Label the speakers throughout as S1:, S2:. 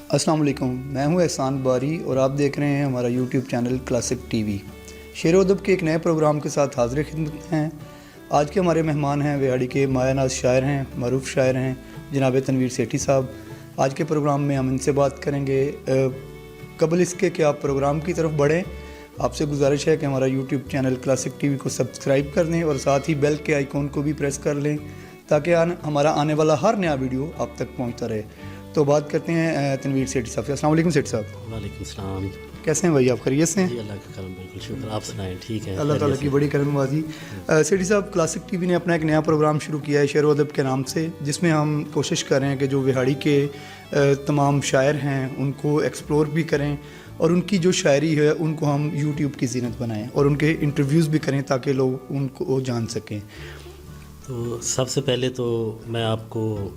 S1: السلام علیکم، میں ہوں احسان باری اور آپ دیکھ رہے ہیں ہمارا YouTube channel classic T V. شعر و ادب کے ایک نئے پروگرام کے ساتھ حاضر خدمت ہیں۔ آج کے ہمارے مہمان ہیں وہاڑی کے مایہ ناز شاعر ہیں، معروف شاعر ہیں جناب تنویر سیٹھی صاحب۔ آج کے پروگرام میں ہم ان سے بات کریں گے۔ قبل اس کے کہ آپ پروگرام کی طرف بڑھیں، آپ سے گزارش ہے کہ ہمارا YouTube channel classic T V کو سبسکرائب کر دیں اور ساتھ ہی بیل کے آئیکن کو بھی پریس کر لیں تاکہ ہمارا آنے والا ہر نیا ویڈیو آپ تک پہنچتا رہے۔ تو بات کرتے ہیں تنویر سیٹھی صاحب سے۔ السلام علیکم سیٹھی صاحب۔
S2: وعلیکم السلام
S1: کیسے ہیں بھائی، آپ خیریت سے ہیں؟
S2: جی، اللہ کا کرم، بالکل شکر، آپ سنائیں؟ ٹھیک ہے،
S1: اللہ تعالیٰ کی بڑی کرم نوازی۔ سیٹھی صاحب، کلاسک ٹی وی نے اپنا ایک نیا پروگرام شروع کیا ہے شعر و ادب کے نام سے، جس میں ہم کوشش کر رہے ہیں کہ جو وہاڑی کے تمام شاعر ہیں ان کو ایکسپلور بھی کریں اور ان کی جو شاعری ہے ان کو ہم یوٹیوب کی زینت بنائیں اور ان کے انٹرویوز بھی کریں تاکہ لوگ ان کو جان سکیں۔ تو
S2: سب سے پہلے تو میں آپ کو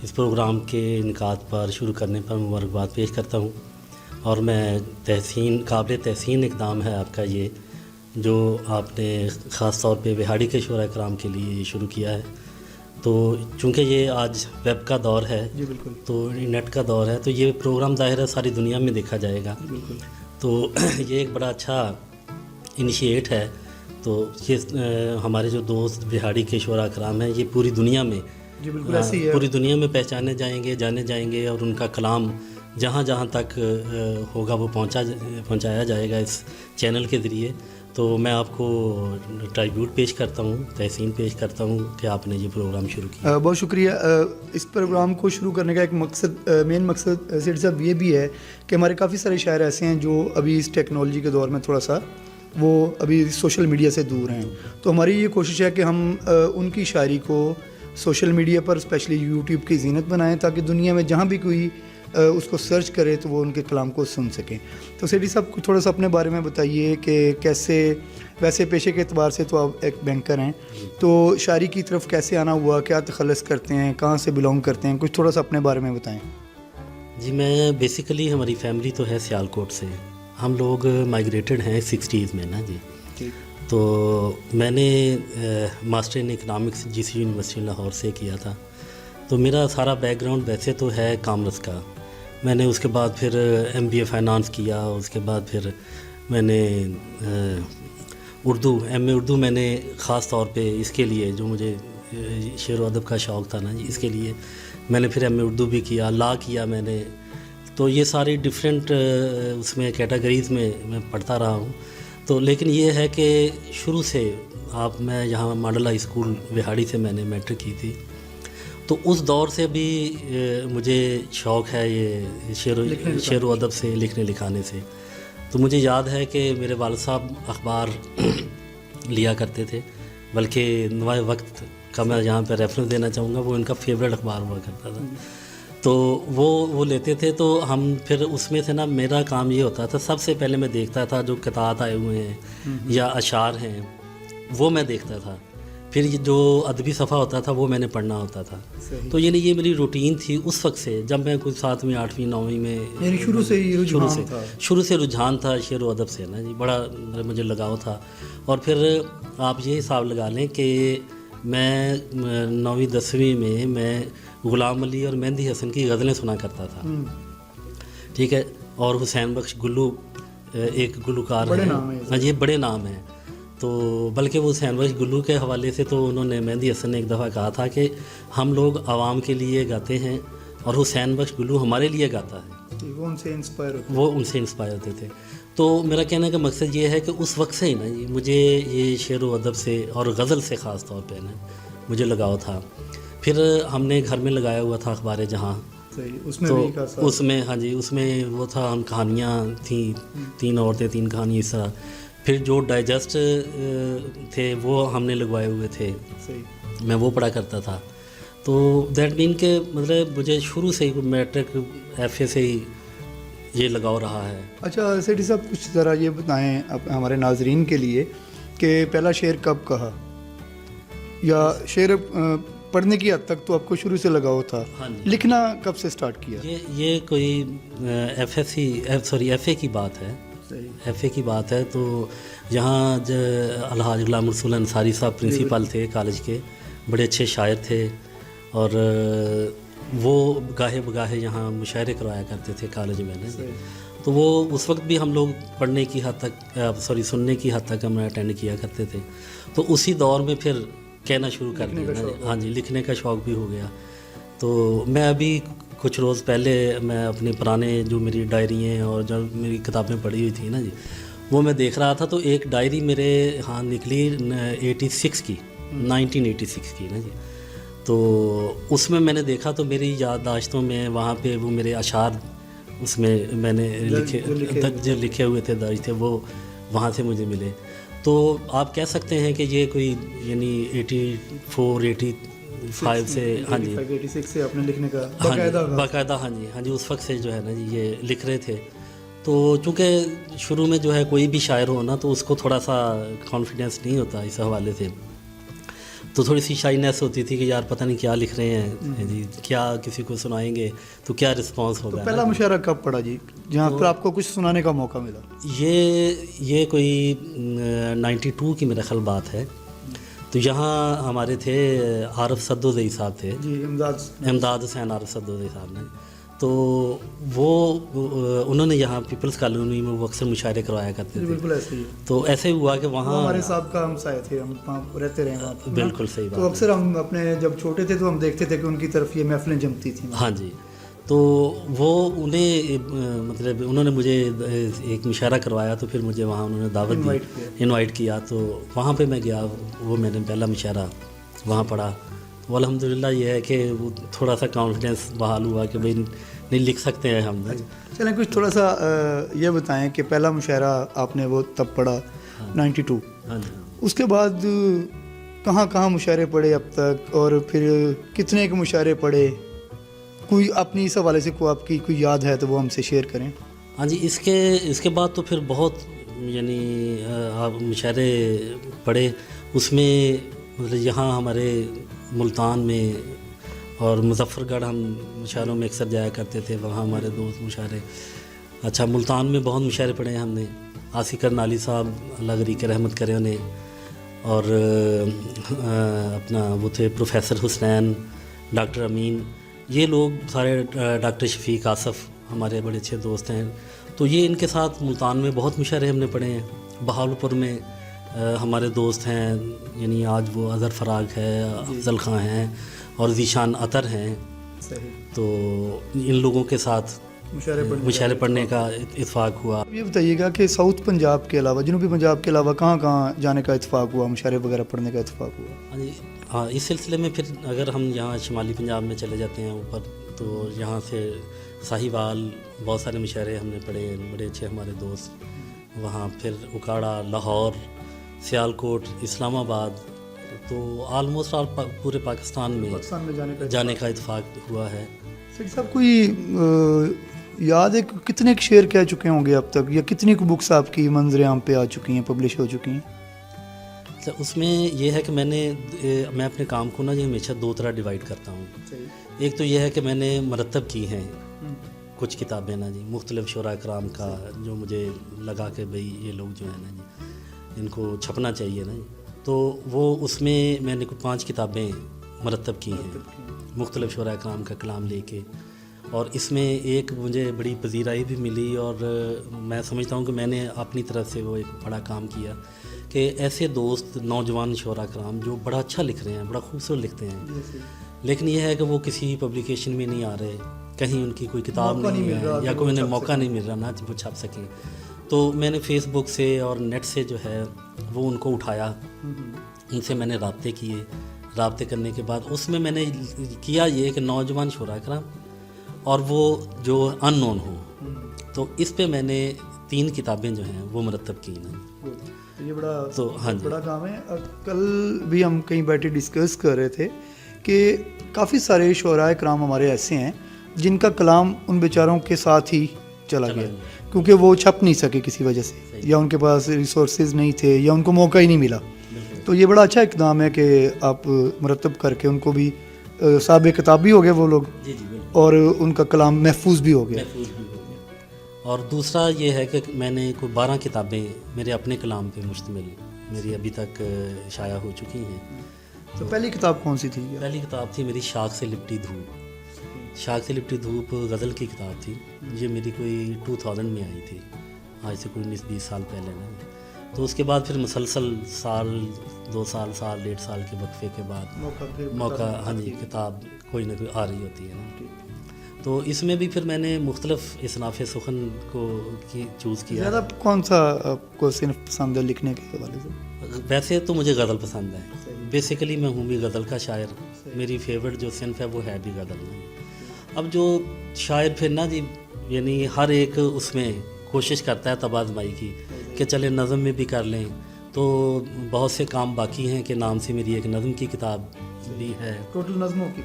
S2: اس پروگرام کے انعقاد پر شروع کرنے پر مبارکباد پیش کرتا ہوں، اور میں قابل تحسین اقدام ہے آپ کا یہ جو آپ نے خاص طور پہ وہاڑی کے شعراء کرام کے لیے شروع کیا ہے۔ تو چونکہ یہ آج ویب کا دور ہے،
S1: جی بالکل،
S2: تو نیٹ کا دور ہے، تو یہ پروگرام ظاہر ہے ساری دنیا میں دیکھا جائے گا،
S1: بالکل۔
S2: تو یہ ایک بڑا اچھا انیشیٹ ہے۔ تو یہ ہمارے جو دوست وہاڑی کے شعراء کرام ہیں یہ پوری دنیا میں،
S1: جی بالکل ایسے ہی ہے،
S2: پوری دنیا میں پہچانے جائیں گے، جانے جائیں گے، اور ان کا کلام جہاں جہاں تک ہوگا وہ پہنچایا جائے گا اس چینل کے ذریعے۔ تو میں آپ کو ٹرائیبیوٹ پیش کرتا ہوں، تحسین پیش کرتا ہوں کہ آپ نے یہ پروگرام شروع کیا۔
S1: بہت شکریہ۔ اس پروگرام کو شروع کرنے کا ایک مین مقصد سیٹھی صاحب یہ بھی ہے کہ ہمارے کافی سارے شاعر ایسے ہیں جو ابھی اس ٹیکنالوجی کے دور میں تھوڑا سا وہ ابھی سوشل میڈیا سے دور ہیں، تو ہماری یہ کوشش ہے کہ ہم ان کی شاعری کو سوشل میڈیا پر اسپیشلی یوٹیوب کی زینت بنائیں تاکہ دنیا میں جہاں بھی کوئی اس کو سرچ کرے تو وہ ان کے کلام کو سن سکیں۔ تو سیٹھی صاحب کو تھوڑا سا اپنے بارے میں بتائیے کہ کیسے، ویسے پیشے کے اعتبار سے تو آپ ایک بینکر ہیں، تو شاعری کی طرف کیسے آنا ہوا، کیا تخلص کرتے ہیں، کہاں سے بلونگ کرتے ہیں، کچھ تھوڑا سا اپنے بارے میں بتائیں۔
S2: جی، میں بیسیکلی ہماری فیملی تو ہے سیالکوٹ سے، ہم لوگ مائگریٹڈ ہیں 60s میں نا جی۔ تو میں نے master in economics GC university Lahore سے کیا تھا، تو میرا سارا بیک گراؤنڈ ویسے تو ہے کامرس کا۔ میں نے اس کے بعد پھر MBA فائنانس کیا، اس کے بعد پھر میں نے MA اردو میں نے خاص طور پہ اس کے لیے جو مجھے شعر و ادب کا شوق تھا نا جی، اس کے لیے میں نے پھر MA اردو بھی کیا، لا کیا میں نے۔ تو یہ ساری ڈفرینٹ اس میں کیٹیگریز میں پڑھتا رہا ہوں۔ تو لیکن یہ ہے کہ شروع سے میں یہاں ماڈل ہائی اسکول وہاڑی سے میں نے میٹرک کی تھی، تو اس دور سے بھی مجھے شوق ہے یہ شعر و ادب سے، لکھنے لکھانے سے۔ تو مجھے یاد ہے کہ میرے والد صاحب اخبار لیا کرتے تھے، بلکہ نوائے وقت کا میں یہاں پہ ریفرنس دینا چاہوں گا، وہ ان کا فیوریٹ اخبار ہوا کرتا تھا، تو وہ لیتے تھے۔ تو ہم پھر اس میں سے نا میرا کام یہ ہوتا تھا، سب سے پہلے میں دیکھتا تھا جو قطعات آئے ہوئے ہیں یا اشعار ہیں وہ میں دیکھتا تھا، پھر جو ادبی صفحہ ہوتا تھا وہ میں نے پڑھنا ہوتا تھا۔ تو یعنی یہ میری روٹین تھی اس وقت سے، جب میں کچھ 7ویں 8ویں 9ویں میں،
S1: یعنی شروع سے
S2: رجحان تھا شعر و ادب سے نا جی، بڑا مجھے لگاؤ تھا۔ اور پھر آپ یہ حساب لگا لیں کہ میں 9ویں 10ویں میں غلام علی اور مہندی حسن کی غزلیں سنا کرتا تھا، ٹھیک ہے، اور حسین بخش گلو ایک گلوکار ہیں، ہاں جی، یہ بڑے نام ہیں۔ تو بلکہ وہ حسین بخش گلو کے حوالے سے تو انہوں نے، مہندی حسن نے ایک دفعہ کہا تھا کہ ہم لوگ عوام کے لیے گاتے ہیں اور حسین بخش گلو ہمارے لیے گاتا ہے، وہ ان سے انسپائر ہوتے تھے۔ تو میرا کہنے کا مقصد یہ ہے کہ اس وقت سے ہی نا جی مجھے یہ شعر و ادب سے اور غزل سے خاص طور پہ نا مجھے لگاؤ تھا۔ پھر ہم نے گھر میں لگایا ہوا تھا اخبار جہاں، تو اس میں ہاں جی، اس میں وہ تھا، ہم کہانیاں تھیں، 3 عورتیں 3 کہانیاں اس طرح۔ پھر جو ڈائجسٹ تھے وہ ہم نے لگوائے ہوئے تھے، میں وہ پڑھا کرتا تھا۔ تو دیٹ مین کہ مطلب مجھے شروع سے ہی میٹرک FA سے ہی یہ لگاؤ رہا ہے۔
S1: اچھا سیٹھی صاحب، کچھ ذرا یہ بتائیں ہمارے ناظرین کے لیے کہ پہلا شعر کب کہا، یا شعر پڑھنے کی حد تک تو آپ کو شروع سے لگاؤ تھا، لکھنا کب سے سٹارٹ کیا؟
S2: یہ کوئی FA کی بات ہے، FA کی بات ہے۔ تو یہاں الحاج غلام رسول انصاری صاحب پرنسپل تھے کالج کے، بڑے اچھے شاعر تھے، اور وہ گاہے بگاہے یہاں مشاعرے کروایا کرتے تھے کالج میں نا، تو وہ اس وقت بھی ہم لوگ پڑھنے کی حد تک سننے کی حد تک ہم اٹینڈ کیا کرتے تھے. تو اسی دور میں پھر کہنا شروع کر دیا نا. ہاں جی، لکھنے کا شوق بھی ہو گیا. تو میں ابھی کچھ روز پہلے میں اپنے پرانے جو میری ڈائری ہیں اور جو میری کتابیں پڑھی ہوئی تھیں نا جی، وہ میں دیکھ رہا تھا تو ایک ڈائری میرے ہاں نکلی 86 کی 1986 کی نا جی. تو اس میں نے دیکھا تو میری یادداشتوں میں وہاں پہ وہ میرے اشعار اس میں نے لکھے ہوئے تھے درج تھے، وہ وہاں سے مجھے ملے. تو آپ کہہ سکتے ہیں کہ یہ کوئی یعنی 84-85 سے ہاں جی
S1: 86 سے آپ نے لکھنے کا
S2: باقاعدہ ہاں جی اس وقت سے جو ہے نا جی یہ لکھ رہے تھے. تو چونکہ شروع میں جو ہے کوئی بھی شاعر ہو نا تو اس کو تھوڑا سا کانفیڈنس نہیں ہوتا اس حوالے سے، تو تھوڑی سی شائنیس ہوتی تھی کہ یار پتہ نہیں کیا لکھ رہے ہیں جی، کیا کسی کو سنائیں گے تو کیا رسپانس ہوگا.
S1: پہلا مشاعرہ کب پڑا جی جہاں پر آپ کو کچھ سنانے کا موقع ملا؟
S2: یہ کوئی 92 کی میرا خیال بات ہے. تو یہاں ہمارے تھے عارف سدوزئی صاحب تھے
S1: جی،
S2: امداد حسین عارف سدوزئی صاحب نے. تو وہ انہوں نے یہاں پیپلز کالونی میں وہ اکثر مشاعرے کروایا کرتے تھے.
S1: بالکل ایسے ہی.
S2: تو ایسے ہوا کہ وہاں
S1: ہمارے صاحب کا ہمسائے تھے، ہم وہاں رہتے رہے وہاں.
S2: بالکل صحیح بات.
S1: تو اکثر ہم اپنے جب چھوٹے تھے تو ہم دیکھتے تھے کہ ان کی طرف یہ محفلیں جمتی تھیں.
S2: ہاں جی. تو وہ مطلب انہوں نے مجھے ایک مشاعرہ کروایا تو پھر مجھے وہاں انہوں نے دعوت دی، انوائٹ کیا. تو وہاں پہ میں گیا، وہ میں نے پہلا مشاعرہ وہاں پڑھا. تو الحمدللہ یہ ہے کہ وہ تھوڑا سا کانفیڈنس بحال ہوا کہ بھئی نہیں لکھ سکتے ہیں ہم.
S1: چلیں کچھ تھوڑا سا یہ بتائیں کہ پہلا مشاعرہ آپ نے وہ تب پڑھا 92.
S2: ہاں جی.
S1: اس کے بعد کہاں کہاں مشاعرے پڑھے اب تک، اور پھر کتنے کے مشاعرے پڑھے؟ کوئی اپنی اس حوالے سے کوئی آپ کی کوئی یاد ہے تو وہ ہم سے شیئر کریں.
S2: ہاں جی. اس کے بعد تو پھر بہت یعنی آپ مشاعرے پڑھے. اس میں مطلب یہاں ہمارے ملتان میں اور مظفر گڑھ ہم مشاعروں میں اکثر جایا کرتے تھے، وہاں ہمارے دوست مشاعرے. اچھا، ملتان میں بہت مشاعرے پڑھے ہیں ہم نے. آصف کرنالی صاحب اللہ غریق رحمت کرے انہیں، اور اپنا وہ تھے پروفیسر حسنین، ڈاکٹر امین، یہ لوگ سارے، ڈاکٹر شفیق آصف ہمارے بڑے اچھے دوست ہیں. تو یہ ان کے ساتھ ملتان میں بہت مشاعرے ہم نے پڑھے ہیں. بہاولپور میں ہمارے دوست ہیں، یعنی آج وہ اظہر فراق ہے، افضل خان ہیں اور ذیشان عطر ہیں. تو ان لوگوں کے ساتھ مشاعرے پڑھنے کا اتفاق ہوا.
S1: یہ بتائیے گا کہ ساؤتھ پنجاب کے علاوہ، جنوبی پنجاب کے علاوہ کہاں کہاں جانے کا اتفاق ہوا، مشاعرے وغیرہ پڑھنے کا اتفاق ہوا؟
S2: ہاں جی. ہاں، اس سلسلے میں پھر اگر ہم یہاں شمالی پنجاب میں چلے جاتے ہیں اوپر، تو یہاں سے ساہیوال بہت سارے مشاعرے ہم نے پڑھے، بڑے اچھے ہمارے دوست وہاں. پھر اکاڑا، لاہور، سیالکوٹ، اسلام آباد. تو آلموسٹ پورے پاکستان میں جانے کا اتفاق ہوا ہے.
S1: سیٹھی صاحب کوئی یاد ہے کتنے شعر کہہ چکے ہوں گے اب تک، یا کتنی بکس آپ کی منظر عام پہ آ چکی ہیں، پبلش ہو چکی ہیں؟
S2: اس میں یہ ہے کہ میں اپنے کام کو نا جی ہمیشہ دو طرح ڈیوائڈ کرتا ہوں. ایک تو یہ ہے کہ میں نے مرتب کی ہیں کچھ کتابیں نا جی، مختلف شعراء کرام کا، جو مجھے لگا کہ بھئی یہ لوگ جو ہیں نا جی ان کو چھپنا چاہیے نا جی. تو وہ اس میں نے 5 کتابیں مرتب کی ہیں مختلف شعراء کرام کا کلام لے کے. اور اس میں ایک مجھے بڑی پذیرائی بھی ملی، اور میں سمجھتا ہوں کہ میں نے اپنی طرف سے وہ ایک بڑا کام کیا کہ ایسے دوست نوجوان شعراء کرام جو بڑا اچھا لکھ رہے ہیں، بڑا خوبصورت لکھتے ہیں، لیکن یہ ہے کہ وہ کسی پبلیکیشن میں نہیں آ رہے، کہیں ان کی کوئی کتاب نہیں ہے یا کوئی انہیں موقع نہیں مل رہا نا وہ چھپ سکیں. تو میں نے فیس بک سے اور نیٹ سے جو ہے وہ ان کو اٹھایا، ان سے میں نے رابطے کیے. رابطے کرنے کے بعد اس میں نے کیا یہ کہ نوجوان شعراء کرام اور وہ جو ان نون ہوں، تو اس پہ میں نے 3 کتابیں جو ہیں وہ مرتب کی ہیں.
S1: یہ بڑا کام ہے. کل بھی ہم کہیں بیٹھے ڈسکس کر رہے تھے کہ کافی سارے شعراء کرام ہمارے ایسے ہیں جن کا کلام ان بیچاروں کے ساتھ ہی چلا گیا کیونکہ وہ چھپ نہیں سکے کسی وجہ سے، یا ان کے پاس ریسورسز نہیں تھے، یا ان کو موقع ہی نہیں ملا. تو یہ بڑا اچھا اقدام ہے کہ آپ مرتب کر کے ان کو بھی صاحب کتاب بھی ہو گئے وہ لوگ، اور ان کا کلام محفوظ بھی ہو گیا.
S2: اور دوسرا یہ ہے کہ میں نے کوئی 12 کتابیں میرے اپنے کلام پہ مشتمل میری ابھی تک شائع ہو چکی ہیں.
S1: تو پہلی کتاب کون سی تھی؟
S2: پہلی کتاب تھی میری شاخ سے لپٹی دھوپ. شاخ سے لپٹی دھوپ غزل کی کتاب تھی. یہ میری کوئی 2000 میں آئی تھی, آج سے کوئی 19-20 سال پہلے نا. تو اس کے بعد پھر مسلسل سال 2 سال 1.5 سال کے وقفے کے بعد موقع ہاں جی کتاب کوئی نہ کوئی آ رہی ہوتی ہے نا. تو اس میں بھی پھر میں نے مختلف اصناف سخن کو چوز کیا.
S1: زیادہ کون سا آپ کو صنف پسند ہے لکھنے کے حوالے سے؟
S2: ویسے تو مجھے غزل پسند ہے, بیسیکلی میں ہوں بھی غزل کا شاعر. میری فیورٹ جو صنف ہے وہ ہے بھی غزل. اب جو شاعر پھر نا جی یعنی ہر ایک اس میں کوشش کرتا ہے تبادمائی کی کہ چلے نظم میں بھی کر لیں. تو بہت سے کام باقی ہیں کہ نام سے میری ایک نظم کی کتاب بھی ہے.
S1: ٹوٹل نظموں کی؟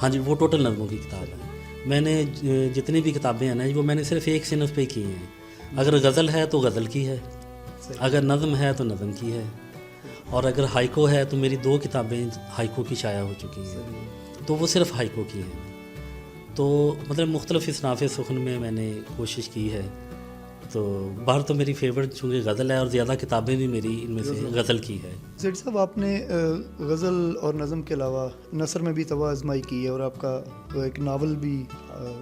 S2: ہاں جی وہ ٹوٹل نظموں کی کتاب ہے. میں نے جتنی بھی کتابیں ہیں نا وہ میں نے صرف ایک صنف پہ کی ہیں. اگر غزل ہے تو غزل کی ہے, اگر نظم ہے تو نظم کی ہے, اور اگر ہائیکو ہے تو میری 2 کتابیں ہائیکو کی شائع ہو چکی ہیں, تو وہ صرف ہائیکو کی ہیں. تو مطلب مختلف اصناف سخن میں نے کوشش کی ہے. تو باہر تو میری فیورٹ چونکہ غزل ہے اور زیادہ کتابیں بھی میری ان میں سے غزل کی ہے.
S1: سیٹھی صاحب آپ نے غزل اور نظم کے علاوہ نثر میں بھی توا آزمائی کی ہے, اور آپ کا ایک ناول بھی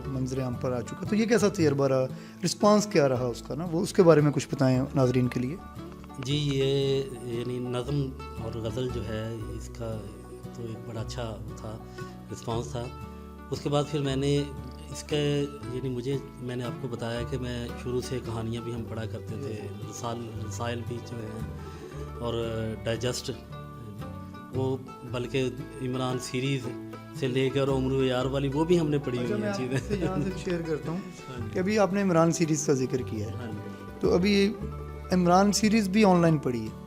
S1: منظر عام پر آ چکا. تو یہ کیسا تجربہ رہا, رسپانس کیا رہا اس کا نا, وہ اس کے بارے میں کچھ بتائیں ناظرین کے لیے.
S2: جی یہ یعنی نظم اور غزل جو ہے اس کا تو ایک بڑا اچھا تھا رسپانس تھا. اس کے بعد پھر میں نے اس کے یعنی میں نے آپ کو بتایا کہ میں شروع سے کہانیاں بھی ہم پڑھا کرتے تھے, رسائل بھی جو ہیں اور ڈائجسٹ, وہ بلکہ عمران سیریز سے لے کر عمر یار والی وہ بھی ہم نے پڑھی ہوئی ہیں چیزیں.
S1: یہاں سے شیئر کرتا ہوں کہ ابھی آپ نے عمران سیریز کا ذکر کیا ہے, تو ابھی عمران سیریز بھی آن لائن پڑھی ہے.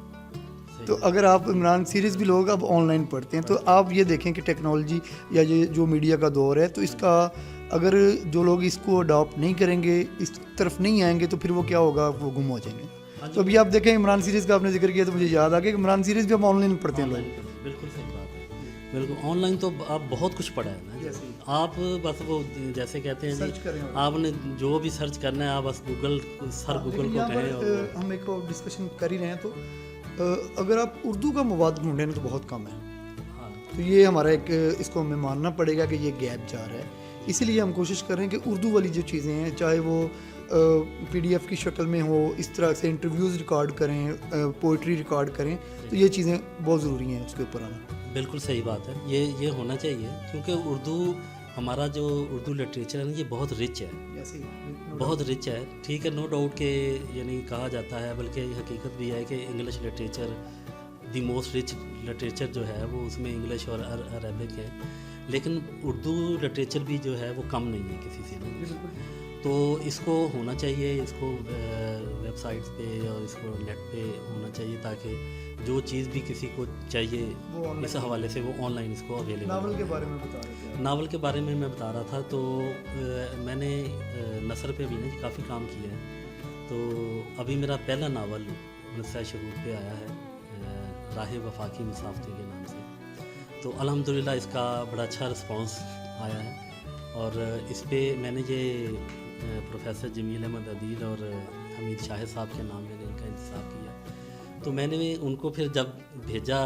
S1: تو اگر آپ عمران سیریز بھی لوگ اب آن لائن پڑھتے ہیں, تو آپ یہ دیکھیں کہ ٹیکنالوجی یا یہ جو میڈیا کا دور ہے, تو اس کا اگر جو لوگ اس کو اڈاپٹ نہیں کریں گے, اس طرف نہیں آئیں گے, تو پھر وہ کیا ہوگا, وہ گم ہو جائیں گے. تو ابھی آپ دیکھیں عمران سیریز کا آپ نے ذکر کیا تو مجھے یاد آ گیا کہ عمران سیریز بھی اب آن لائن پڑھتے ہیں لوگ.
S2: بالکل صحیح بات ہے, بالکل آن لائن تو آپ بہت کچھ پڑھا ہے نا. آپ بس وہ جیسے کہتے ہیں جی آپ نے جو بھی سرچ کرنا ہے آپ بس گوگل کو کہیں. اور
S1: ہم ایک ڈسکشن کر ہی رہے ہیں, تو اگر آپ اردو کا مواد ڈھونڈیں تو بہت کم ہے. تو یہ ہمارا ایک اس کو ہمیں ماننا پڑے گا کہ یہ گیپ جا رہا ہے. اسی لیے ہم کوشش کر رہے ہیں کہ اردو والی جو چیزیں ہیں, چاہے وہ PDF کی شکل میں ہو, اس طرح سے انٹرویوز ریکارڈ کریں, پوئٹری ریکارڈ کریں, تو یہ چیزیں بہت ضروری ہیں اس کے اوپر آنا.
S2: بالکل صحیح بات ہے, یہ ہونا چاہیے, کیونکہ اردو ہمارا جو اردو لٹریچر ہے نا یہ بہت رچ ہے, بہت رچ ہے. ٹھیک ہے, نو ڈاؤٹ کہ یعنی کہا جاتا ہے, بلکہ حقیقت بھی ہے کہ English literature the most rich literature جو ہے وہ اس میں انگلش اور عربک ہے, لیکن اردو لٹریچر بھی جو ہے وہ کم نہیں ہے کسی سے. تو اس کو ہونا چاہیے, اس کو ویب سائٹس پہ اور اس کو نیٹ پہ ہونا چاہیے, تاکہ جو چیز بھی کسی کو چاہیے اس حوالے سے وہ آن لائن اس کو اویلیبل.
S1: ناول کے بارے میں بتا رہے تھے.
S2: ناول کے بارے میں بتا رہا تھا, تو میں نے نثر پہ بھی نا کافی کام کیا ہے. تو ابھی میرا پہلا ناول نثر شروع پہ آیا ہے, راہ وفاقی مسافتے کے نام سے. تو الحمدللہ اس کا بڑا اچھا رسپانس آیا ہے, اور اس پہ میں نے یہ پروفیسر جمیل احمد عدیل اور حمید شاہد صاحب کے نام میں نے ان کا انتخاب کیا. تو میں نے ان کو پھر جب بھیجا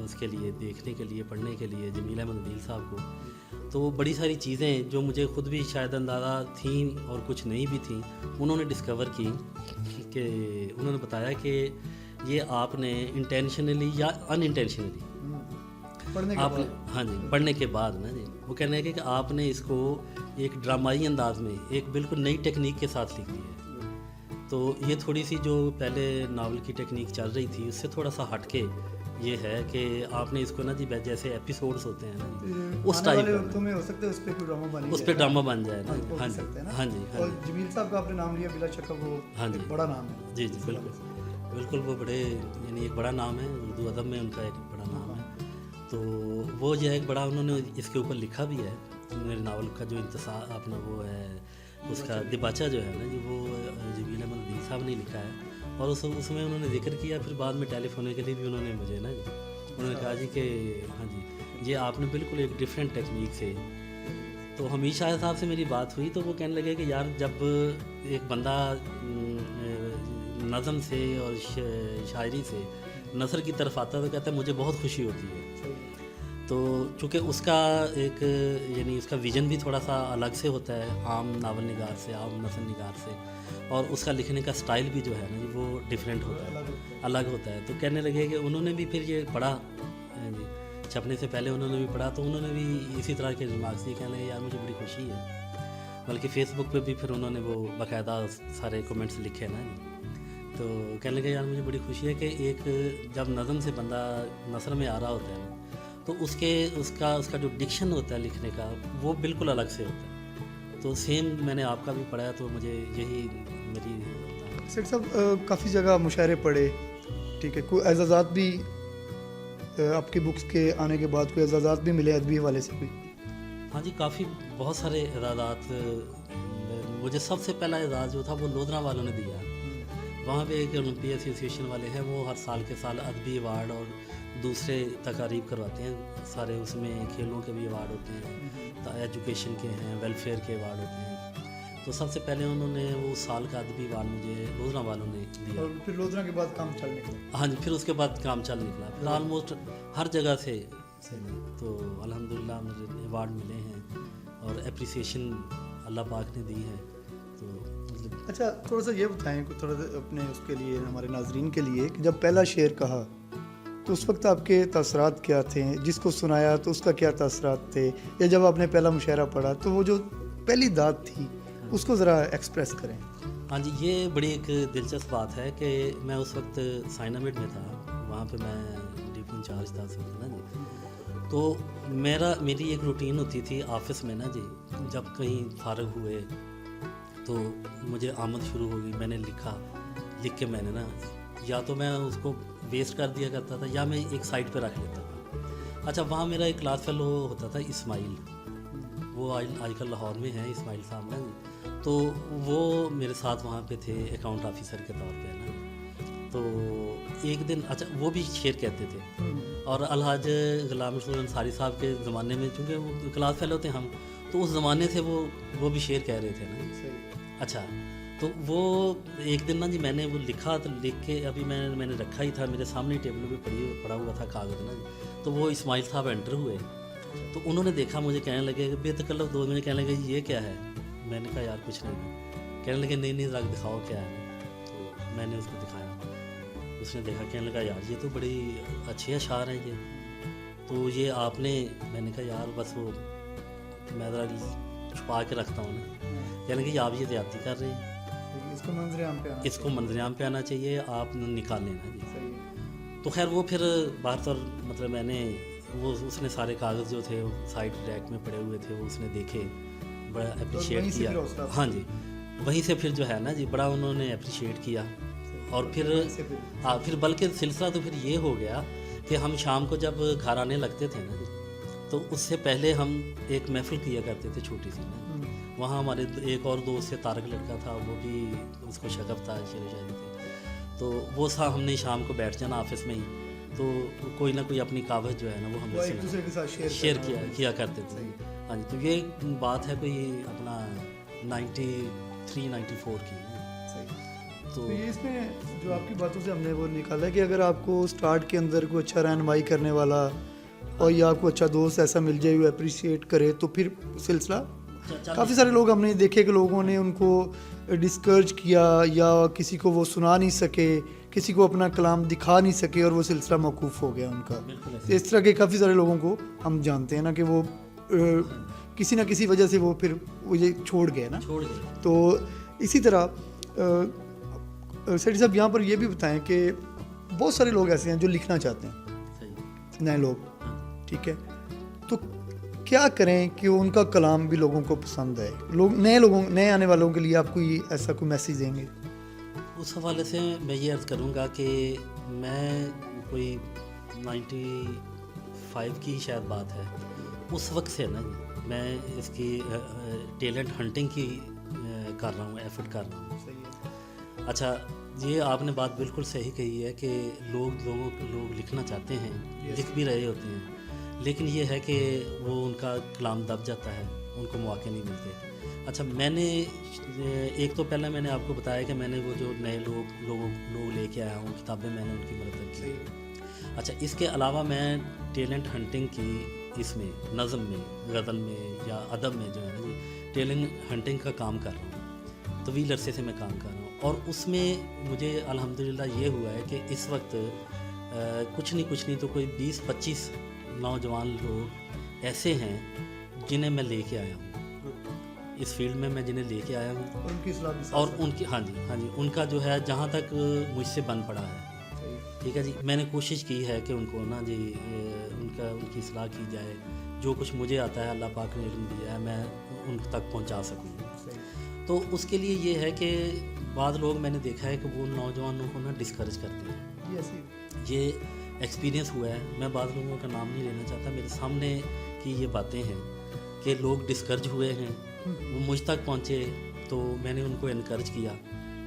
S2: اس کے لیے دیکھنے کے لیے, پڑھنے کے لیے, جمیل احمد عدیل صاحب کو, تو وہ بڑی ساری چیزیں جو مجھے خود بھی شاید اندازہ تھیں اور کچھ نہیں بھی تھیں, انہوں نے ڈسکور کی. کہ انہوں نے بتایا کہ یہ آپ نے انٹینشنلی یا ان انٹینشنلی آپ نے, ہاں جی پڑھنے کے بعد نا جی, وہ کہنا ہے کہ آپ نے اس کو ایک ڈرامائی انداز میں ایک بالکل نئی ٹیکنیک کے ساتھ لکھ دیا ہے. تو یہ تھوڑی سی جو پہلے ناول کی ٹیکنیک چل رہی تھی اس سے تھوڑا سا ہٹ کے یہ ہے کہ آپ نے اس کو نا جی جیسے ایپیسوڈس ہوتے ہیں نا اس ٹائپ
S1: میں ہو سکتا ہے اس پہ کوئی ڈرامہ بن جائے,
S2: اس پہ ڈرامہ بن جائے نا. ہاں جی ہاں جی.
S1: اور جمیل صاحب کا آپ نے نام لیا, بلا شک وہ
S2: ہاں جی
S1: بڑا نام ہے.
S2: جی جی بالکل بالکل, وہ بڑے یعنی ایک بڑا نام ہے اردو ادب میں, ان کا ایک بڑا نام ہے. تو وہ جو ہے ایک بڑا انہوں نے اس کے اوپر لکھا بھی ہے. میرے ناول کا جو انتصار اپنا وہ ہے اس کا دباچہ جو ہے نا جی, وہ جمیل احمد عدیل صاحب نے لکھا ہے, اور اس میں انہوں نے ذکر کیا. پھر بعد میں ٹیلی فون کے لیے بھی انہوں نے مجھے نا جی انہوں نے کہا جی کہ ہاں جی یہ آپ نے بالکل ایک ڈفرینٹ ٹیکنیک سے. تو حمید شاہد صاحب سے میری بات ہوئی تو وہ کہنے لگے کہ یار جب ایک بندہ نظم سے اور شاعری سے نثر کی طرف آتا ہے تو کہتا ہے مجھے بہت خوشی ہوتی ہے. تو چونکہ اس کا ایک یعنی اس کا ویژن بھی تھوڑا سا الگ سے ہوتا ہے عام ناول نگار سے، عام نثر نگار سے، اور اس کا لکھنے کا سٹائل بھی جو ہے نا وہ ڈیفرینٹ ہوتا ہے، الگ ہوتا ہے. تو کہنے لگے کہ انہوں نے بھی پھر یہ پڑھا جی چھپنے سے پہلے انہوں نے بھی پڑھا، تو انہوں نے بھی اسی طرح کے ریمارکس دیے. کہنے لگے یار مجھے بڑی خوشی ہے، بلکہ فیس بک پہ بھی پھر انہوں نے وہ باقاعدہ سارے کومنٹس لکھے نا. تو کہنے لگے یار مجھے بڑی خوشی ہے کہ ایک جب نظم سے بندہ نثر میں آ رہا ہوتا ہے نا تو اس کا جو ڈکشن ہوتا ہے لکھنے کا وہ بالکل الگ سے ہوتا ہے. تو سیم میں نے آپ کا بھی پڑھا ہے، تو مجھے یہی میری
S1: سیٹ صاحب کافی جگہ مشاعرے پڑھے، ٹھیک ہے، کوئی اعزازات بھی آپ کی بکس کے آنے کے بعد کوئی اعزازات بھی ملے ادبی حوالے سے بھی؟
S2: ہاں جی کافی بہت سارے اعزازات. مجھے سب سے پہلا اعزاز جو تھا وہ لودھنا والوں نے دیا. وہاں پہ ایک اولمپیا ایسوسیشن والے ہیں، وہ ہر سال کے سال ادبی ایوارڈ اور دوسرے تقاریب کرواتے ہیں سارے. اس میں کھیلوں کے بھی ایوارڈ ہوتے ہیں، ایجوکیشن کے ہیں، ویلفیئر کے ایوارڈ ہوتے ہیں. تو سب سے پہلے انہوں نے وہ سال کا ادبی ایوارڈ مجھے لودھنا والوں نے دیا.
S1: اور پھر لودھنا کے بعد کام چل نکلا؟
S2: ہاں جی پھر اس کے بعد کام چل نکلا، پھر آلموسٹ ہر جگہ سے. تو الحمدللہ مجھے ایوارڈ ملے ہیں اور اپریسیشن اللہ پاک نے دی ہے. تو
S1: اچھا تھوڑا سا یہ بتائیں تھوڑا سا اپنے اس کے لیے ہمارے ناظرین کے لیے کہ جب پہلا شعر کہا تو اس وقت آپ کے تاثرات کیا تھے؟ جس کو سنایا تو اس کا کیا تاثرات تھے؟ یا جب آپ نے پہلا مشاعرہ پڑھا تو وہ جو پہلی داد تھی اس کو ذرا ایکسپریس کریں.
S2: ہاں جی یہ بڑی ایک دلچسپ بات ہے کہ میں اس وقت سائنامڈ میں تھا، وہاں پہ میں ڈیوٹی انچارج تھا اس وقت نا جی. تو میری ایک روٹین ہوتی تھی آفس میں نا جی، جب کہیں فارغ ہوئے تو مجھے آمد شروع ہو گئی. میں نے لکھ کے میں نے نا یا تو میں اس کو ویسٹ کر دیا کرتا تھا یا میں ایک سائٹ پہ رکھ لیتا تھا. اچھا وہاں میرا ایک کلاس فیلو ہوتا تھا اسماعیل، وہ آج کل لاہور میں ہیں اسماعیل صاحب نا جی. تو وہ میرے ساتھ وہاں پہ تھے اکاؤنٹ آفیسر کے طور پہ نا. تو ایک دن اچھا وہ بھی شعر کہتے تھے، اور الحاج غلام رسول انصاری صاحب کے زمانے میں چونکہ وہ کلاس فیلو تھے ہم، تو اس زمانے سے وہ بھی شعر کہہ رہے تھے نا. اچھا تو وہ ایک دن نا جی میں نے وہ لکھا، تو لکھ کے ابھی میں نے رکھا ہی تھا میرے سامنے ٹیبل پہ پڑا ہوا تھا کاغذ نا جی. تو وہ اسماعیل صاحب انٹر ہوئے تو انہوں نے دیکھا مجھے، کہنے لگے بے تکلف 2 منٹ، کہنے لگے یہ کیا ہے؟ میں نے کہا یار کچھ نہیں. کہنے لگے نہیں ذرا دکھاؤ کیا ہے. تو میں نے اس کو دکھایا، اس نے دیکھا، کہنے لگا یار یہ تو بڑی اچھے اشعار ہیں یہ، تو یہ آپ نے. میں نے کہا یار بس وہ میں ذرا چھپا کے رکھتا ہوں نا. کہنے لگے آپ یہ زیادتی کر رہے ہیں، اس کو منظر عام پہ آنا چاہیے، آپ نکال لینا جی. تو خیر وہ پھر باہر طور مطلب میں نے اس نے سارے کاغذ جو تھے سائڈ ریک میں پڑے ہوئے تھے وہ اس نے دیکھے، بڑا اپریشیٹ کیا. ہاں جی وہیں سے پھر جو ہے نا جی بڑا انہوں نے اپریشیٹ کیا. اور پھر بلکہ سلسلہ تو پھر یہ ہو گیا کہ ہم شام کو جب گھر آنے لگتے تھے نا جی، تو اس سے پہلے ہم ایک محفل کیا کرتے تھے چھوٹی سی نا. وہاں ہمارے ایک اور دوست سے طارق لڑکا تھا، وہ بھی اس کو شغف تھا شعر و شاعری تھے. تو وہ سا ہم نے شام کو بیٹھ جانا آفس میں ہی، تو کوئی نہ کوئی اپنی کاوش جو ہے نا وہ ہم نے شیئر کیا کرتے تھے. ہاں جی تو یہ بات ہے کوئی اپنا 93-94 کی.
S1: تو یہ اس میں جو آپ کی باتوں سے ہم نے وہ نکالا ہے کہ اگر آپ کو سٹارٹ کے اندر کوئی اچھا رہنمائی کرنے والا اور یا آپ کو اچھا دوست ایسا مل جائے وہ اپریشیٹ کرے تو پھر سلسلہ. کافی سارے لوگ ہم نے دیکھے کہ لوگوں نے ان کو ڈسکرج کیا یا کسی کو وہ سنا نہیں سکے، کسی کو اپنا کلام دکھا نہیں سکے اور وہ سلسلہ موقوف ہو گیا ان کا. اس طرح کے کافی سارے لوگوں کو ہم جانتے ہیں نا کہ وہ کسی نہ کسی وجہ سے وہ پھر وہ یہ چھوڑ گئے نا. تو اسی طرح سیٹھی صاحب یہاں پر یہ بھی بتائیں کہ بہت سارے لوگ ایسے ہیں جو لکھنا چاہتے ہیں، نئے لوگ، ٹھیک ہے، تو کیا کریں کہ ان کا کلام بھی لوگوں کو پسند ہے؟ نئے آنے والوں کے لیے آپ کو ایسا کوئی میسیج دیں گے؟
S2: اس حوالے سے میں یہ عرض کروں گا کہ میں کوئی 95 کی شاید بات ہے، اس وقت سے نا میں اس کی ٹیلنٹ ہنٹنگ کی کر رہا ہوں، ایفرٹ کر رہا ہوں. اچھا یہ آپ نے بات بالکل صحیح کہی ہے کہ لوگ لکھنا چاہتے ہیں، لکھ بھی رہے ہوتے ہیں، لیکن یہ ہے کہ وہ ان کا کلام دب جاتا ہے، ان کو مواقع نہیں ملتے. اچھا میں نے ایک تو پہلے میں نے آپ کو بتایا کہ میں نے وہ جو نئے لوگ لے کے آیا ہوں، کتابیں میں نے ان کی مرتب کی. اچھا اس کے علاوہ میں ٹیلنٹ ہنٹنگ کی اس میں نظم میں غزل میں یا ادب میں جو ہے نا جی ٹیلنٹ ہنٹنگ کا کام کر رہا ہوں، طویل عرصے سے میں کام کر رہا ہوں، اور اس میں مجھے الحمدللہ یہ ہوا ہے کہ اس وقت کچھ نہیں تو کوئی 20-25 نوجوان لوگ ایسے ہیں جنہیں میں لے کے آیا ہوں اس فیلڈ میں جنہیں لے کے آیا ہوں،
S1: اور ان کی اصلاح بھی
S2: اور ان کی ہاں جی ان کا جو ہے جہاں تک مجھ سے بن پڑا ہے، ٹھیک ہے جی، میں نے کوشش کی ہے کہ ان کو نا جی ان کی اصلاح کی جائے، جو کچھ مجھے آتا ہے اللہ پاک نے علم دیا ہے میں ان تک پہنچا سکوں۔ تو اس کے لیے یہ ہے کہ بعض لوگ میں نے دیکھا ہے کہ وہ نوجوانوں کو نا ڈسکریج کرتے ہیں، یہ ایکسپیرینس ہوا ہے، میں بعض لوگوں کا نام نہیں لینا چاہتا، میرے سامنے کی یہ باتیں ہیں کہ لوگ ڈسکریج ہوئے ہیں، وہ مجھ تک پہنچے تو میں نے ان کو انکریج کیا،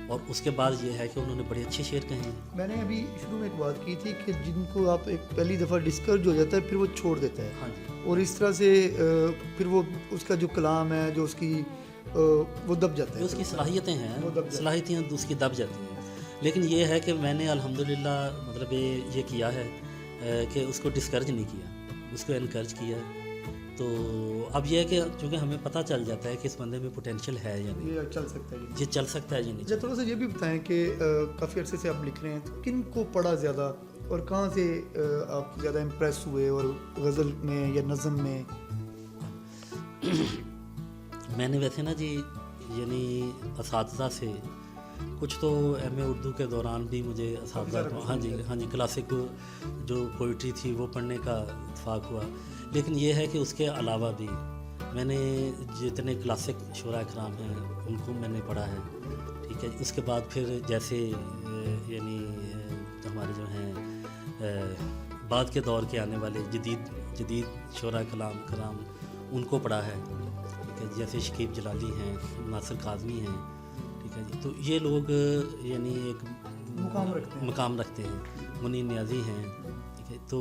S2: اور اس کے بعد یہ ہے کہ انہوں نے بڑے اچھے شعر کہے ہیں۔
S1: میں نے ابھی شروع میں ایک بات کی تھی کہ جن کو آپ ایک پہلی دفعہ ڈسکریج ہو جاتا ہے پھر وہ چھوڑ دیتا ہے،
S2: ہاں جی،
S1: اور اس طرح سے پھر وہ اس کا جو کلام ہے جو اس کی وہ دب جاتا ہے،
S2: جو اس کی صلاحیتیں ہیں
S1: وہ دب جاتی ہیں۔
S2: صلاحیتیں اس کی دب جاتی ہیں، لیکن یہ ہے کہ میں نے الحمدللہ مطلب یہ کیا ہے کہ اس کو ڈسکریج نہیں کیا، اس کو انکریج کیا ہے۔ تو اب یہ ہے کہ چونکہ ہمیں پتہ چل جاتا ہے کہ اس بندے میں پوٹینشیل ہے یا نہیں،
S1: یہ چل سکتا ہے
S2: یہ چل سکتا ہے یا نہیں۔
S1: اچھا، تھوڑا سا یہ بھی بتائیں کہ کافی عرصے سے آپ لکھ رہے ہیں، تو کن کو پڑھا زیادہ اور کہاں سے آپ زیادہ امپریس ہوئے، اور غزل میں یا نظم میں؟
S2: میں نے ویسے نا جی یعنی اساتذہ سے کچھ تو ایم اے اردو کے دوران بھی مجھے اساتذہ کو ہاں جی کلاسک جو پوئٹری تھی وہ پڑھنے کا اتفاق ہوا، لیکن یہ ہے کہ اس کے علاوہ بھی میں نے جتنے کلاسک شعراء کرام ہیں ان کو میں نے پڑھا ہے، ٹھیک ہے۔ اس کے بعد پھر جیسے یعنی ہمارے جو ہیں بعد کے دور کے آنے والے جدید شعراء کرام ان کو پڑھا ہے، ٹھیک ہے، جیسے شکیب جلالی ہیں، ناصر کاظمی ہیں، ٹھیک ہے جی، تو یہ لوگ یعنی ایک مقام رکھتے ہیں، منیر نیازی ہیں، ٹھیک ہے، تو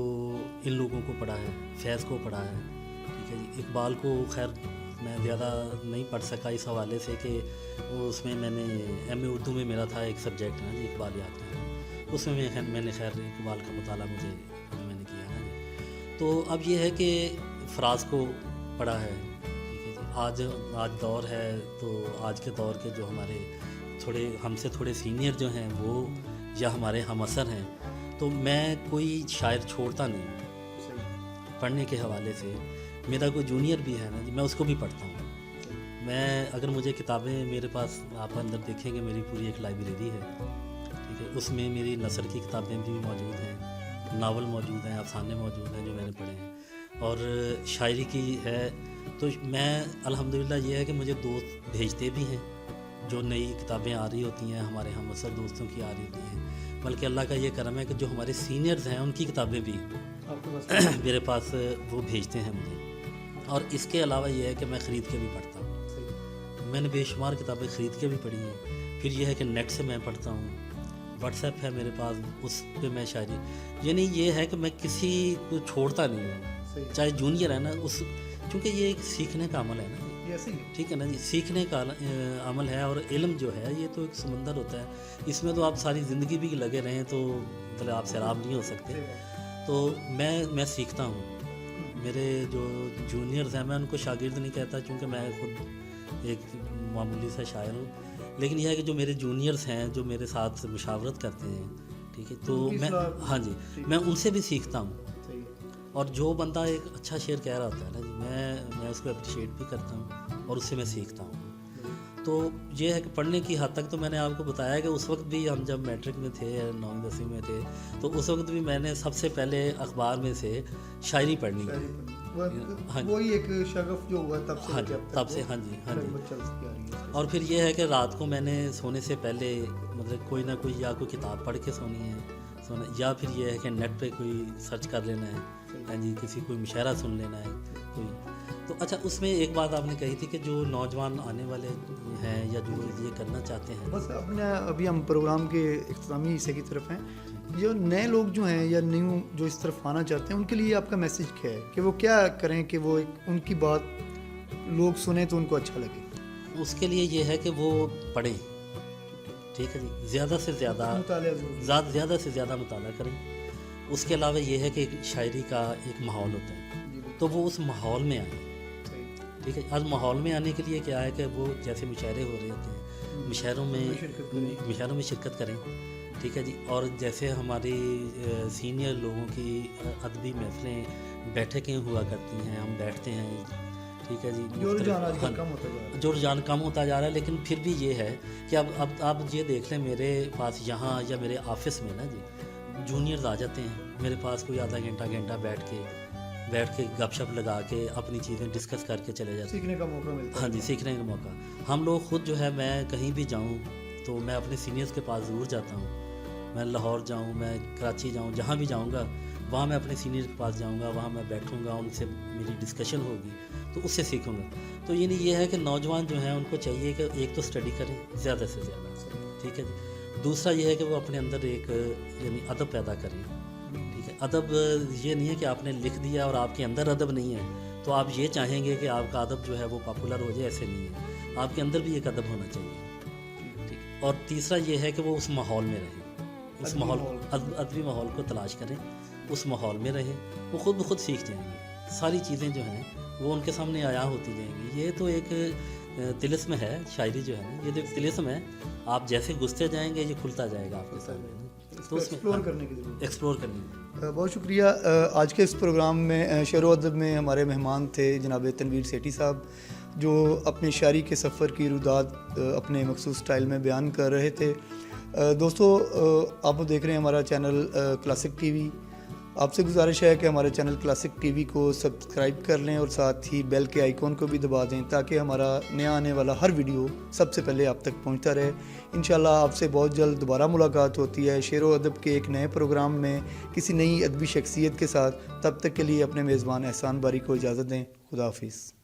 S2: ان لوگوں کو پڑھا ہے، فیض کو پڑھا ہے، ٹھیک ہے جی۔ اقبال کو خیر میں زیادہ نہیں پڑھ سکا اس حوالے سے کہ اس میں نے ایم اے اردو میں میرا تھا ایک سبجیکٹ نا جی اقبالیات کا، اس میں میں نے خیر اقبال کا مطالعہ میں نے کیا ہے جی۔ تو اب یہ ہے کہ فراز کو پڑھا ہے، آج دور ہے، تو آج کے دور کے جو ہمارے ہم سے تھوڑے سینئر جو ہیں وہ یا ہمارے ہم اثر ہیں، تو میں کوئی شاعر چھوڑتا نہیں پڑھنے کے حوالے سے۔ میرا کوئی جونیئر بھی ہے نا جی، میں اس کو بھی پڑھتا ہوں۔ میں اگر مجھے کتابیں میرے پاس آپ اندر دیکھیں گے میری پوری ایک لائبریری ہے، ٹھیک ہے، اس میں میری نثر کی کتابیں بھی موجود ہیں، ناول موجود ہیں، افسانے موجود ہیں جو میں نے پڑھے ہیں، اور شاعری کی ہے۔ تو میں الحمدللہ یہ ہے کہ مجھے دوست بھیجتے بھی ہیں، جو نئی کتابیں آ رہی ہوتی ہیں ہمارے ہم اثر دوستوں کی آ رہی ہوتی ہیں، بلکہ اللہ کا یہ کرم ہے کہ جو ہمارے سینئرز ہیں ان کی کتابیں بھی میرے پاس وہ بھیجتے ہیں مجھے۔ اور اس کے علاوہ یہ ہے کہ میں خرید کے بھی پڑھتا ہوں، میں نے بے شمار کتابیں خرید کے بھی پڑھی ہیں۔ پھر یہ ہے کہ نیٹ سے میں پڑھتا ہوں، واٹس ایپ ہے میرے پاس، اس پہ میں شاعری، یعنی یہ ہے کہ میں کسی کو چھوڑتا نہیں ہوں، چاہے جونیئر ہے نا، چونکہ یہ ایک سیکھنے کا عمل ہے نا، ٹھیک ہے نا جی، سیکھنے کا عمل ہے، اور علم جو ہے یہ تو ایک سمندر ہوتا ہے، اس میں تو آپ ساری زندگی بھی لگے رہیں تو مطلب آپ سیراب نہیں ہو سکتے۔ تو میں سیکھتا ہوں، میرے جو جونیئرز ہیں میں ان کو شاگرد نہیں کہتا چونکہ میں خود ایک معمولی سا شاعر ہوں، لیکن یہ ہے کہ جو میرے جونیئرز ہیں جو میرے ساتھ مشاورت کرتے ہیں، ٹھیک ہے، تو میں ہاں جی میں ان سے بھی سیکھتا ہوں، اور جو بندہ ایک اچھا شعر کہہ رہا ہوتا ہے نا جی میں اس کو اپریشیٹ بھی کرتا ہوں اور اس سے میں سیکھتا ہوں۔ تو یہ ہے کہ پڑھنے کی حد تک تو میں نے آپ کو بتایا کہ اس وقت بھی ہم جب میٹرک میں تھے، 9ویں 10ویں میں تھے، تو اس وقت بھی میں نے سب سے پہلے اخبار میں سے شاعری پڑھنی ہے،
S1: وہی ایک شغف جو ہوا تب سے
S2: ہاں جی۔ اور پھر یہ ہے کہ رات کو میں نے سونے سے پہلے مطلب کوئی نہ کوئی یا کوئی کتاب پڑھ کے سونی ہے، یا پھر یہ ہے کہ نیٹ پہ کوئی سرچ کر لینا ہے، ہاں جی، کسی کوئی مشاعرہ سن لینا ہے کوئی۔ تو اچھا، اس میں ایک بات آپ نے کہی تھی کہ جو نوجوان آنے والے ہیں یا جو یہ کرنا چاہتے ہیں،
S1: بس ابھی ہم پروگرام کے اختتامی حصے کی طرف ہیں، جو نئے لوگ جو ہیں یا نیو جو اس طرف آنا چاہتے ہیں ان کے لیے آپ کا میسج کیا ہے کہ وہ کیا کریں کہ وہ ان کی بات لوگ سنیں تو ان کو اچھا لگے؟
S2: اس کے لیے یہ ہے کہ وہ پڑھیں، ٹھیک ہے جی، زیادہ سے زیادہ مطالعہ کریں۔ اس کے علاوہ یہ ہے کہ ایک شاعری کا ایک ماحول ہوتا ہے، تو وہ اس ماحول میں آئیں. ٹھیک ہے. آج ماحول میں آنے کے لیے کیا ہے کہ وہ جیسے مشاعرے ہو رہے ہوتے ہیں, مشاعروں میں شرکت کریں. ٹھیک ہے جی. اور جیسے ہماری سینئر لوگوں کی ادبی محفلیں بیٹھکیں ہوا کرتی ہیں, ہم بیٹھتے ہیں. ٹھیک ہے جی.
S1: جو
S2: رجحان کم ہوتا جا رہا ہے, لیکن پھر بھی یہ ہے کہ اب آپ یہ دیکھ لیں, میرے پاس یہاں یا میرے آفس میں نا جی جونیئرز آ جاتے ہیں میرے پاس, کوئی آدھا گھنٹہ بیٹھ کے گپ شپ لگا کے اپنی چیزیں ڈسکس کر کے چلے جاتے ہیں.
S1: سیکھنے کا موقع ملتا ہے.
S2: ہاں جی, سیکھنے کا موقع. ہم لوگ خود جو ہے, میں کہیں بھی جاؤں تو میں اپنے سینئرز کے پاس ضرور جاتا ہوں. میں لاہور جاؤں, میں کراچی جاؤں, جہاں بھی جاؤں گا وہاں میں اپنے سینئر کے پاس جاؤں گا, وہاں میں بیٹھوں گا, ان سے میری ڈسکشن ہوگی تو اس سے سیکھوں گا. تو یعنی یہ ہے کہ نوجوان جو ہیں ان کو چاہیے کہ ایک تو اسٹڈی کریں زیادہ سے زیادہ. ٹھیک ہے جی. دوسرا یہ ہے کہ وہ اپنے اندر ایک یعنی ادب پیدا کریں. ٹھیک ہے. ادب یہ نہیں ہے کہ آپ نے لکھ دیا اور آپ کے اندر ادب نہیں ہے تو آپ یہ چاہیں گے کہ آپ کا ادب جو ہے وہ پاپولر ہو جائے, ایسے نہیں ہے. آپ کے اندر بھی ایک ادب ہونا چاہیے. ٹھیک. اور تیسرا یہ ہے کہ وہ اس ماحول میں رہیں, اس ادبی ماحول کو تلاش کریں, اس ماحول میں رہیں, وہ خود بخود سیکھ جائیں گے. ساری چیزیں جو ہیں وہ ان کے سامنے عیاں ہوتی جائیں گی. یہ تو ایک طلسم ہے, شاعری جو ہے نا یہ تو ایک طلسم ہے. آپ جیسے گھستے جائیں گے یہ کھلتا جائے گا آپ کے سامنے. تو اس میں ایکسپلور کرنے کی.
S1: بہت شکریہ. آج کے اس پروگرام میں شعر و ادب میں ہمارے مہمان تھے جناب تنویر سیٹھی صاحب, جو اپنے شاعری کے سفر کی روداد اپنے مخصوص سٹائل میں بیان کر رہے تھے. دوستو, آپ دیکھ رہے ہیں ہمارا چینل کلاسک ٹی وی. آپ سے گزارش ہے کہ ہمارے چینل کلاسک ٹی وی کو سبسکرائب کر لیں اور ساتھ ہی بیل کے آئیکن کو بھی دبا دیں تاکہ ہمارا نیا آنے والا ہر ویڈیو سب سے پہلے آپ تک پہنچتا رہے. انشاءاللہ آپ سے بہت جلد دوبارہ ملاقات ہوتی ہے شعر و ادب کے ایک نئے پروگرام میں کسی نئی ادبی شخصیت کے ساتھ. تب تک کے لیے اپنے میزبان احسان باری کو اجازت دیں. خدا حافظ.